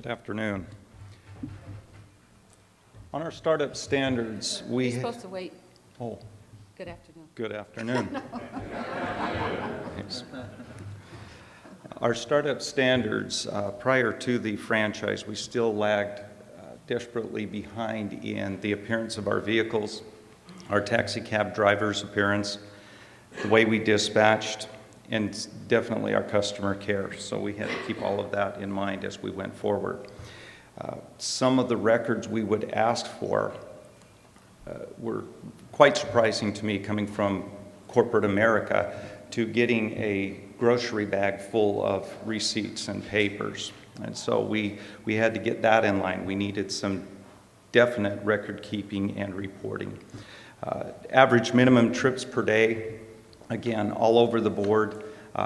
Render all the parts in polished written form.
Good afternoon. On our startup standards, You're supposed to wait. Oh, Good afternoon. good afternoon. Thanks. Our startup standards, prior to the franchise, we still lagged desperately behind in the appearance of our vehicles, our taxi cab drivers' appearance, the way we dispatched, and definitely our customer care. So we had to keep all of that in mind as we went forward. Some of the records we would ask for were quite surprising to me, coming from corporate America to getting a grocery bag full of receipts and papers. And so we had to get that in line. We needed some definite record keeping and reporting. Average minimum trips per day, again, all over the board.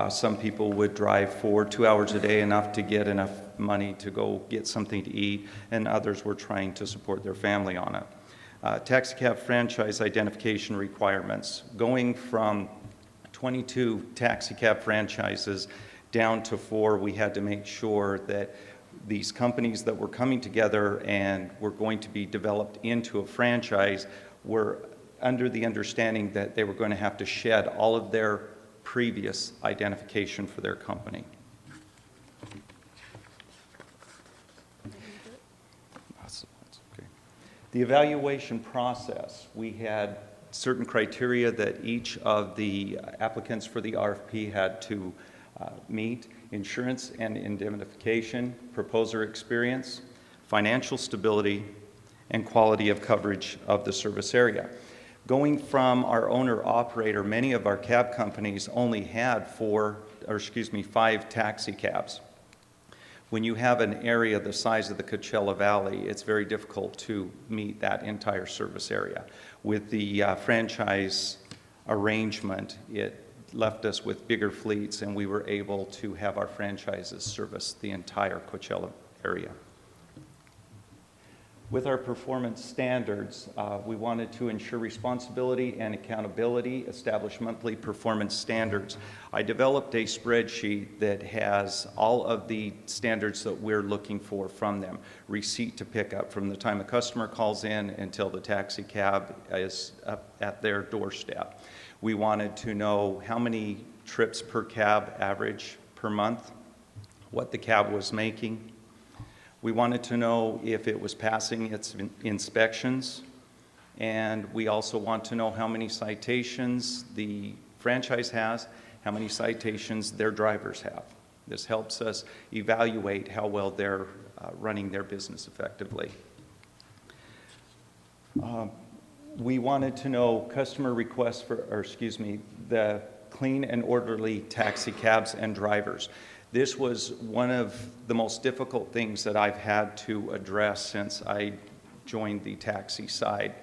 Some people would drive for 2 hours a day, enough to get enough money to go get something to eat, and others were trying to support their family on it. Taxicab franchise identification requirements. Going from 22 taxicab franchises down to 4, we had to make sure that these companies that were coming together and were going to be developed into a franchise were under the understanding that they were going to have to shed all of their previous identification for their company. Okay. The evaluation process, we had certain criteria that each of the applicants for the RFP had to meet: insurance and indemnification, proposer experience, financial stability, and quality of coverage of the service area. Going from our owner-operator, many of our cab companies only had 5 taxi cabs. When you have an area the size of the Coachella Valley, it's very difficult to meet that entire service area. With the franchise arrangement, it left us with bigger fleets, and we were able to have our franchises service the entire Coachella area. With our performance standards, we wanted to ensure responsibility and accountability, establish monthly performance standards. I developed a spreadsheet that has all of the standards that we're looking for from them. Receipt to pickup, from the time a customer calls in until the taxi cab is up at their doorstep. We wanted to know how many trips per cab average per month, what the cab was making. We wanted to know if it was passing its inspections, and we also want to know how many citations the franchise has, how many citations their drivers have. This helps us evaluate how well they're running their business effectively. We wanted to know customer requests the clean and orderly taxi cabs and drivers. This was one of the most difficult things that I've had to address since I joined the taxi side.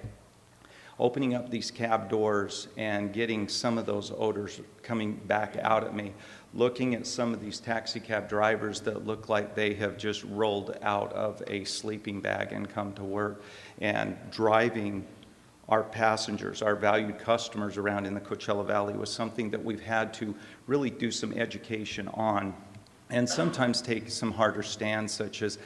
Opening up these cab doors and getting some of those odors coming back out at me, looking at some of these taxi cab drivers that look like they have just rolled out of a sleeping bag and come to work, and driving our passengers, our valued customers around in the Coachella Valley was something that we've had to really do some education on, and sometimes take some harder stands, such as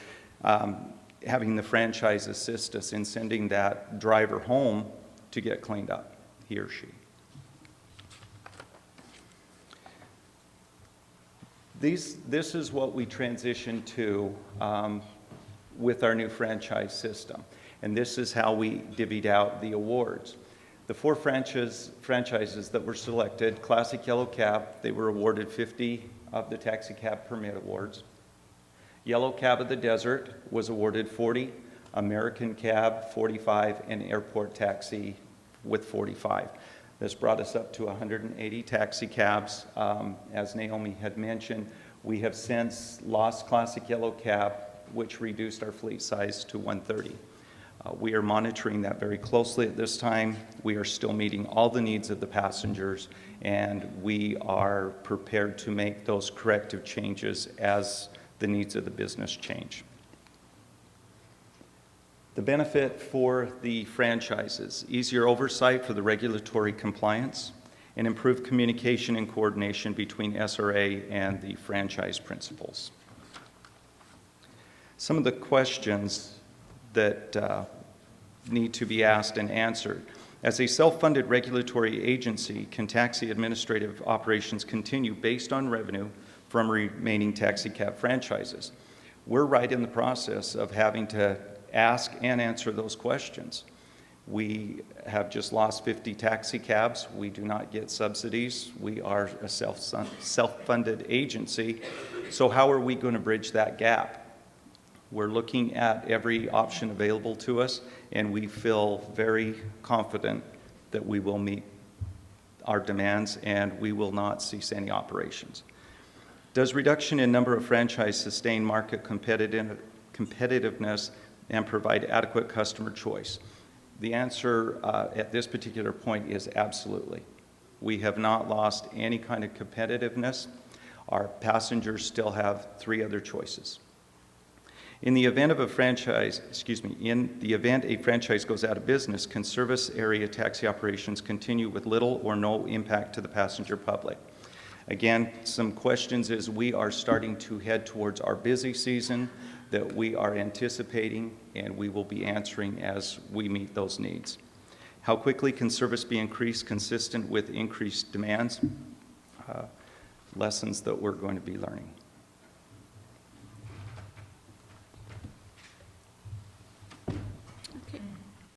having the franchise assist us in sending that driver home to get cleaned up, he or she. This is what we transitioned to with our new franchise system, and this is how we divvied out the awards. The 4 franchises that were selected: Classic Yellow Cab, they were awarded 50 of the Taxi Cab Permit Awards. Yellow Cab of the Desert was awarded 40, American Cab 45, and Airport Taxi with 45. This brought us up to 180 taxi cabs. As Naomi had mentioned, we have since lost Classic Yellow Cab, which reduced our fleet size to 130. We are monitoring that very closely at this time. We are still meeting all the needs of the passengers, and we are prepared to make those corrective changes as the needs of the business change. The benefit for the franchises: easier oversight for the regulatory compliance, and improved communication and coordination between SRA and the franchise principals. Some of the questions that need to be asked and answered. As a self-funded regulatory agency, can taxi administrative operations continue based on revenue from remaining taxicab franchises? We're right in the process of having to ask and answer those questions. We have just lost 50 taxicabs. We do not get subsidies. We are a self-funded agency. So how are we going to bridge that gap? We're looking at every option available to us, and we feel very confident that we will meet our demands and we will not cease any operations. Does reduction in number of franchise sustain market competitiveness and provide adequate customer choice? The answer at this particular point is absolutely. We have not lost any kind of competitiveness. Our passengers still have 3 other choices. In the event a franchise goes out of business, can service area taxi operations continue with little or no impact to the passenger public? Again, some questions as we are starting to head towards our busy season that we are anticipating, and we will be answering as we meet those needs. How quickly can service be increased consistent with increased demands? Lessons that we're going to be learning.